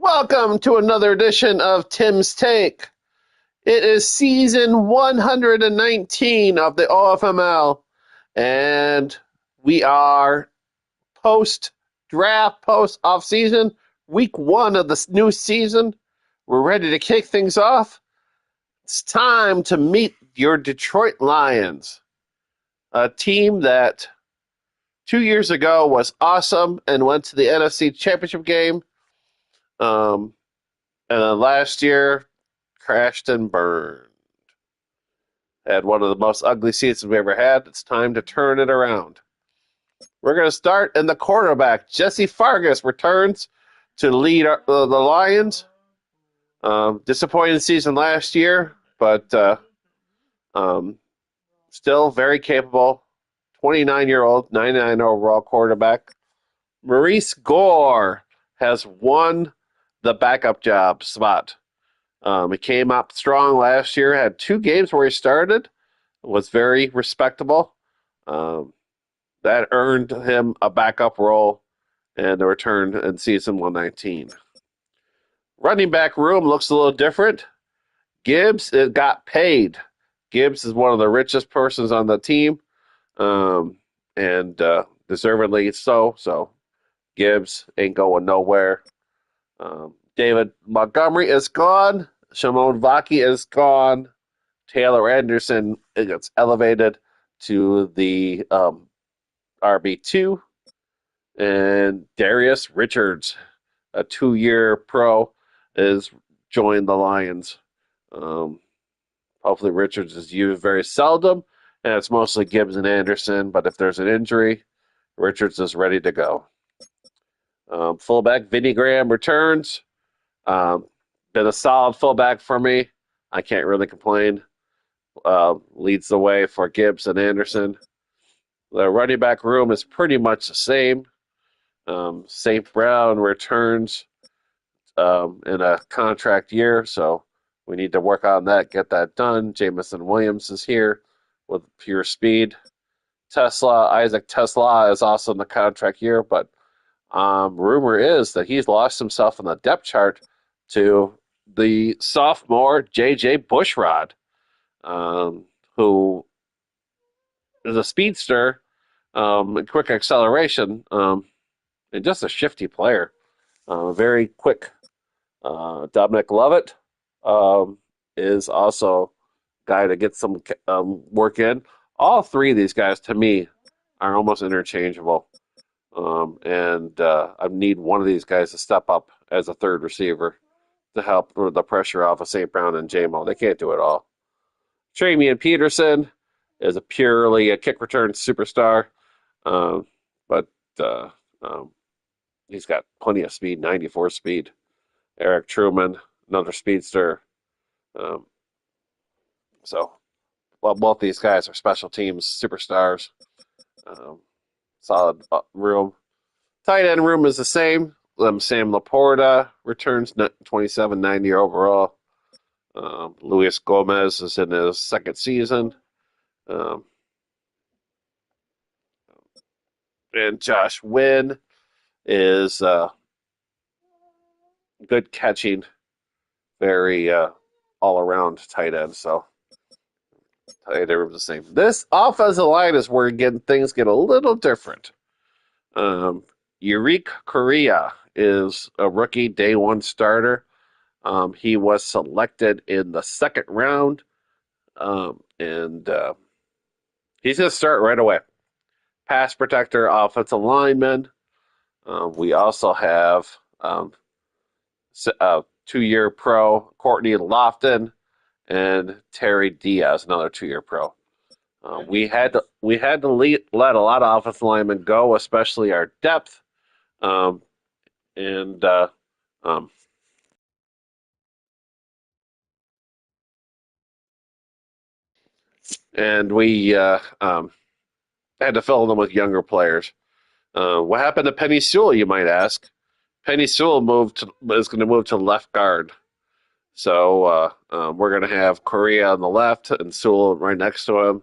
Welcome to another edition of Tim's Take. It is season 119 of the OFML, and we are post-draft, post-off-season, week one of the new season. We're ready to kick things off. It's time to meet your Detroit Lions, a team that 2 years ago was awesome and went to the NFC Championship game. And then last year, crashed and burned. Had one of the most ugly seasons we ever had. It's time to turn it around. We're going to start in the quarterback. Jesse Fargas returns to lead the Lions. Disappointing season last year, but still very capable. 29-year-old, 99 overall quarterback. Maurice Gore has won the backup job spot. He came up strong last year, had 2 games where he started, was very respectable. That earned him a backup role and a return in season 119. Running back room looks a little different. Gibbs got paid. Gibbs is one of the richest persons on the team, and deservedly so. So Gibbs ain't going nowhere. David Montgomery is gone. Shimon Vaki is gone. Taylor Anderson gets elevated to the RB2. And Darius Richards, a 2-year pro, is joined the Lions. Hopefully Richards is used very seldom, and it's mostly Gibbs and Anderson. But if there's an injury, Richards is ready to go. Fullback Vinny Graham returns. Been a solid fullback for me. I can't really complain. Leads the way for Gibbs and Anderson. The running back room is pretty much the same. St. Brown returns in a contract year, so we need to work on that, get that done. Jamison Williams is here with pure speed. Isaac Tesla is also in the contract year, but rumor is that he's lost himself in the depth chart to the sophomore J.J. Bushrod, who is a speedster, quick acceleration, and just a shifty player. Very quick. Dominic Lovett is also a guy to get some work in. All three of these guys, to me, are almost interchangeable. And I need one of these guys to step up as a third receiver to help with the pressure off of St. Brown and J-Mo. They can't do it all. Tramian Peterson is purely a kick return superstar, but he's got plenty of speed, 94 speed. Eric Truman, another speedster. Both these guys are special teams superstars. Solid room. Tight end room is the same. Sam Laporta returns 27, 90 overall. Luis Gomez is in his second season. And Josh Wynn is good catching, very all-around tight end. So tight end room is the same. This offensive line is where things get a little different. Urique Correa is a rookie day one starter. He was selected in the second round, and he's going to start right away. Pass protector, offensive lineman. We also have 2-year pro Courtney Lofton and Terry Diaz, another 2-year pro. We had to let a lot of offensive linemen go, especially our depth. And we had to fill them with younger players. What happened to Penny Sewell, you might ask? Penny Sewell is going to move to left guard. So we're going to have Correa on the left and Sewell right next to him.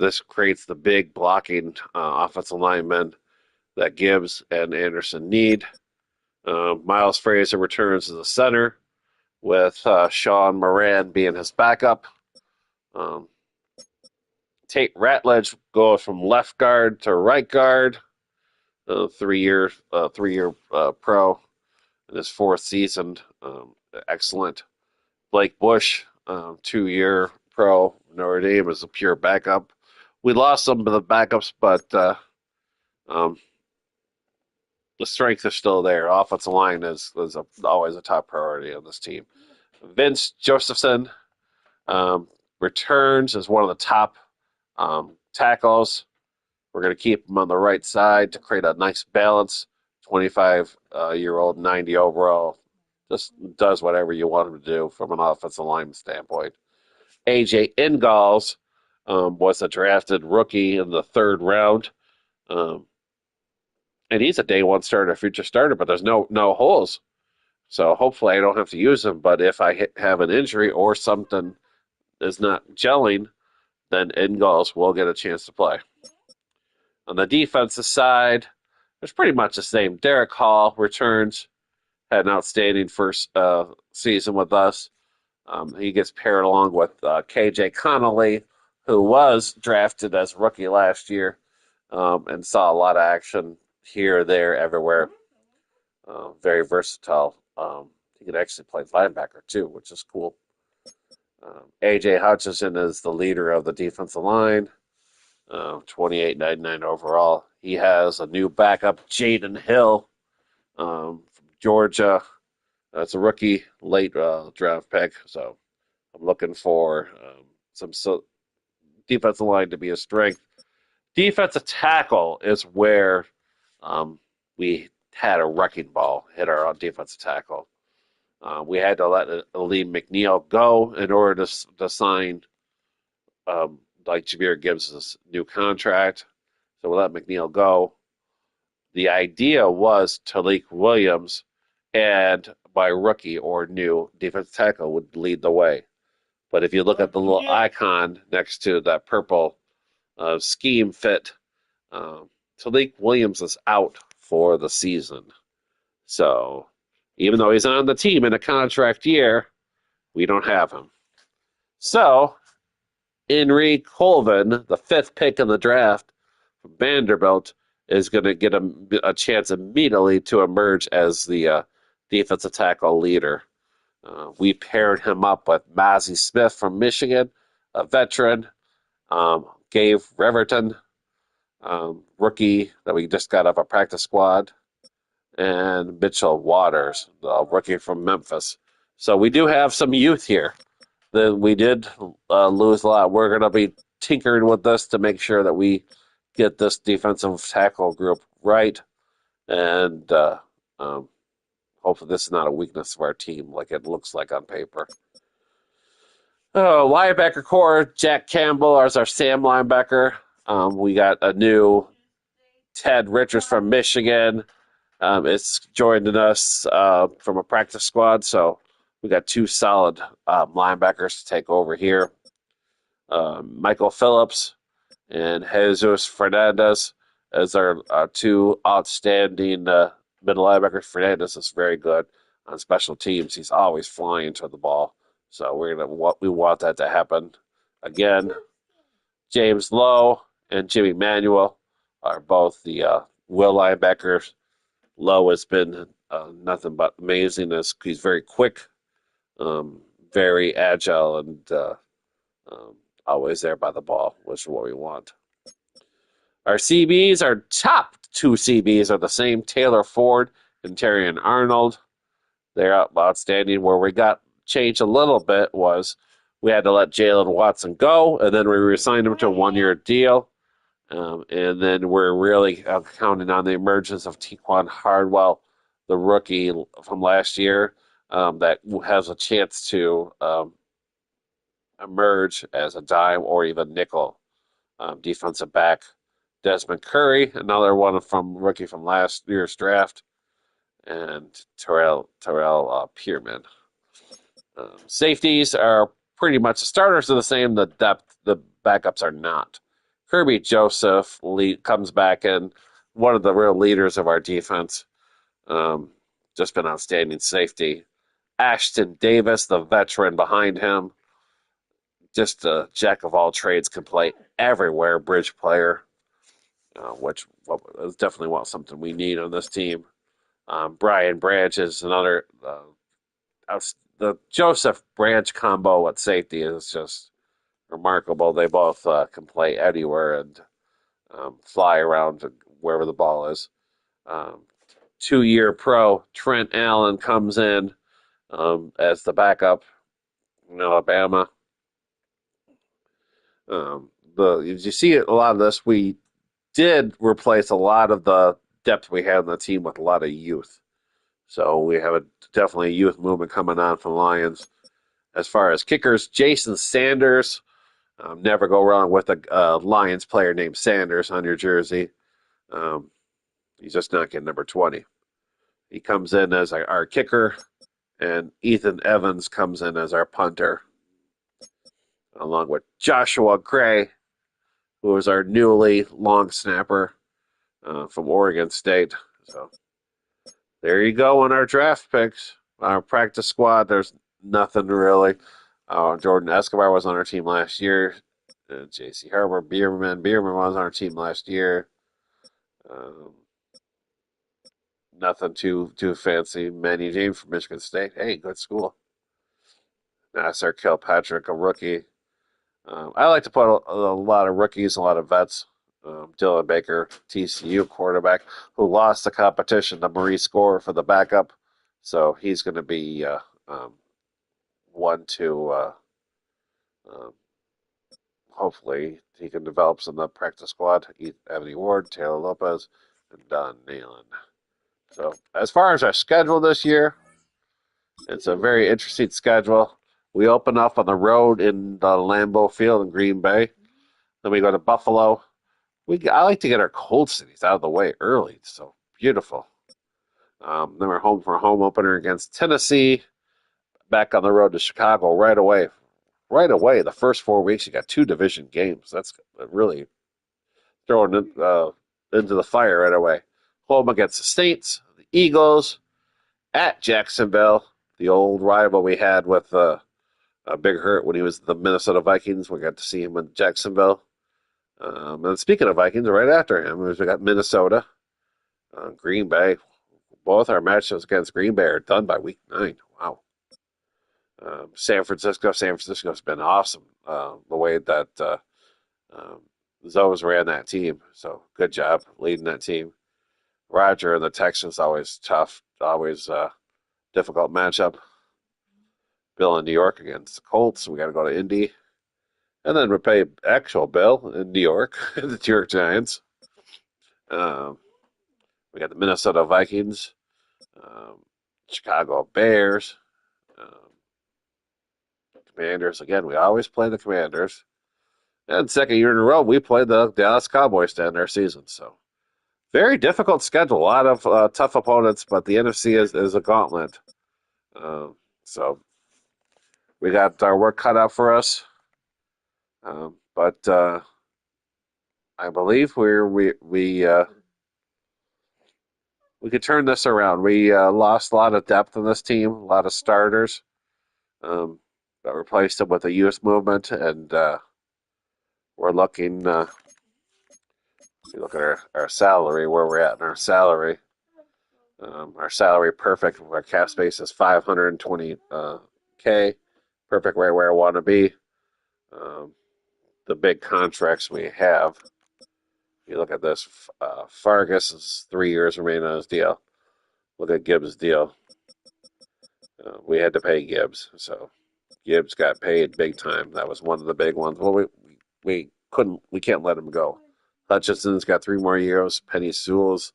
This creates the big blocking offensive linemen that Gibbs and Anderson need. Miles Frazier returns as a center with Sean Moran being his backup. Um, Tate Ratledge goes from left guard to right guard. 3 year pro in his fourth season. Excellent. Blake Bush, 2 year pro. Notre Dame is a pure backup. We lost some of the backups, but um, the strength is still there. Offensive line is always a top priority on this team. Vince Josephson um, returns as one of the top tackles. We're going to keep him on the right side to create a nice balance. 25-year-old, 90 overall, just does whatever you want him to do from an offensive lineman standpoint. AJ Ingalls was a drafted rookie in the third round. Um, and he's a day one starter, future starter, but there's no holes. So hopefully I don't have to use him. But if I have an injury or something is not gelling, then Ingalls will get a chance to play. On the defensive side, it's pretty much the same. Derek Hall returns, had an outstanding first season with us. He gets paired along with KJ Connolly, who was drafted as rookie last year and saw a lot of action here, there, everywhere. Very versatile. He can actually play linebacker too, which is cool. AJ Hutchinson is the leader of the defensive line, 28.99 overall. He has a new backup, Jaden Hill, from Georgia. That's a rookie, late draft pick. So I'm looking for some defensive line to be a strength. Defensive tackle is where we had a wrecking ball hit our defensive tackle. We had to let Lee McNeil go in order to sign like Jameer Gibbs' new contract. So we let McNeil go. The idea was Talik Williams and my rookie or new defensive tackle would lead the way. But if you look at the little icon next to that purple scheme fit, Talik Williams is out for the season. So even though he's on the team in a contract year, we don't have him. So Henry Colvin, the fifth pick in the draft from Vanderbilt, is going to get a chance immediately to emerge as the defensive tackle leader. We paired him up with Mazzie Smith from Michigan, a veteran, Gabe Reverton, rookie that we just got off a practice squad, and Mitchell Waters, the rookie from Memphis. So we do have some youth here. Then we did lose a lot. We're going to be tinkering with this to make sure that we get this defensive tackle group right, and hopefully this is not a weakness of our team like it looks like on paper. Linebacker core, Jack Campbell is our Sam linebacker. We got a new Ted Richards from Michigan. It's joining us from a practice squad, so we got two solid linebackers to take over here. Michael Phillips and Jesus Fernandez as our two outstanding middle linebackers. Fernandez is very good on special teams. He's always flying to the ball, so we want that to happen again. James Lowe and Jimmy Manuel are both the will linebackers. Lowe has been nothing but amazing. He's very quick, very agile, and always there by the ball, which is what we want. Our CBs, our top two CBs are the same, Taylor Ford and Terrion Arnold. They're outstanding. Where we got changed a little bit was we had to let Jalen Watson go, and then we re-signed him to a one-year deal. And then we're really counting on the emergence of Tequan Hardwell, the rookie from last year, that has a chance to emerge as a dime or even nickel defensive back. Desmond Curry, another one from rookie from last year's draft, and Terrell Pierman. Safeties are pretty much the starters are the same. The depth, the backups are not. Kirby Joseph comes back in, one of the real leaders of our defense. just been outstanding safety. Ashton Davis, the veteran behind him, just a jack of all trades, can play everywhere, bridge player, which is definitely something we need on this team. Brian Branch is another. The Joseph Branch combo at safety is just remarkable. They both can play anywhere and fly around wherever the ball is. Um, 2-year pro Trent Allen comes in as the backup in Alabama. As you see a lot of this, we did replace a lot of the depth we had in the team with a lot of youth. So we have definitely a youth movement coming on from Lions. As far as kickers, Jason Sanders. Never go wrong with a Lions player named Sanders on your jersey. Um, he's just not getting number 20. He comes in as our kicker, and Ethan Evans comes in as our punter, along with Joshua Gray, who is our newly long snapper from Oregon State. So there you go on our draft picks. Our practice squad, there's nothing really. Jordan Escobar was on our team last year. J.C. Harbour, Bierman was on our team last year. Um, Nothing too fancy. Manny James from Michigan State. Hey, good school. Nasser Kilpatrick, a rookie. I like to put a lot of rookies, a lot of vets. Dylan Baker, TCU quarterback, who lost the competition to Maurice Gore for the backup. So he's going to be one to um, hopefully he can develop some of the practice squad. Ebony Ward, Taylor Lopez, and Don Nalen. So as far as our schedule this year, it's a very interesting schedule. We open up on the road in the Lambeau Field in Green Bay. Then we go to Buffalo. I like to get our cold cities out of the way early. It's so beautiful. Then we're home for a home opener against Tennessee. Back on the road to Chicago right away. Right away, the first 4 weeks, you got 2 division games. That's really throwing into the fire right away. Home against the Saints, the Eagles, at Jacksonville, the old rival we had with Big Hurt when he was the Minnesota Vikings. We got to see him in Jacksonville. And speaking of Vikings, right after him, we got Minnesota, Green Bay. Both our matchups against Green Bay are done by week 9. Wow. San Francisco's been awesome. The way that Zoes ran that team. So good job leading that team. Roger and the Texans, always tough, always difficult matchup. Bill in New York against the Colts. We got to go to Indy. And then we play actual Bill in New York, the New York Giants. We got the Minnesota Vikings, Chicago Bears, um, Commanders. Again, we always play the Commanders. And second year in a row, we played the Dallas Cowboys to end our season. So very difficult schedule. A lot of tough opponents, but the NFC is a gauntlet. So we got our work cut out for us. But I believe we could turn this around. We lost a lot of depth in this team, a lot of starters, but replaced them with a youth movement, and we're looking. If you look at our salary, where we're at in our salary. Our salary perfect. Our cap space is 520K, perfect right where I want to be. The big contracts we have. You look at this. Fargus is 3 years remaining on his deal. Look at Gibbs' deal. We had to pay Gibbs, so Gibbs got paid big time. That was one of the big ones. Well, we can't let him go. Hutchinson's got 3 more years. Penny Sewell's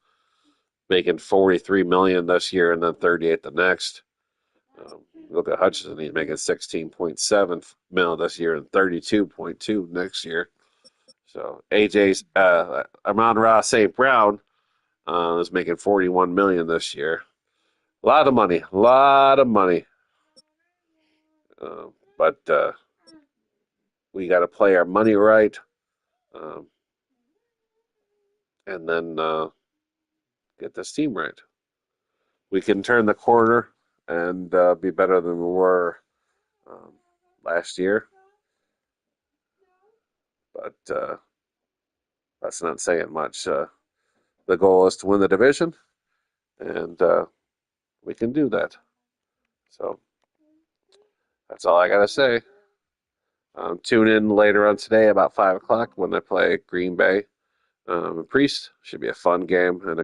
making 43 million this year and then 38 the next. Look at Hutchinson; he's making 16.7 mil this year and 32.2 next year. So AJ's Amon-Ra St. Brown is making 41 million this year. A lot of money, a lot of money. But we got to play our money right, and then get this team right. we can turn the corner and be better than we were um, last year. But that's not saying much. The goal is to win the division, and we can do that. So that's all I got to say. Tune in later on today about 5 o'clock when they play Green Bay. Priest should be a fun game and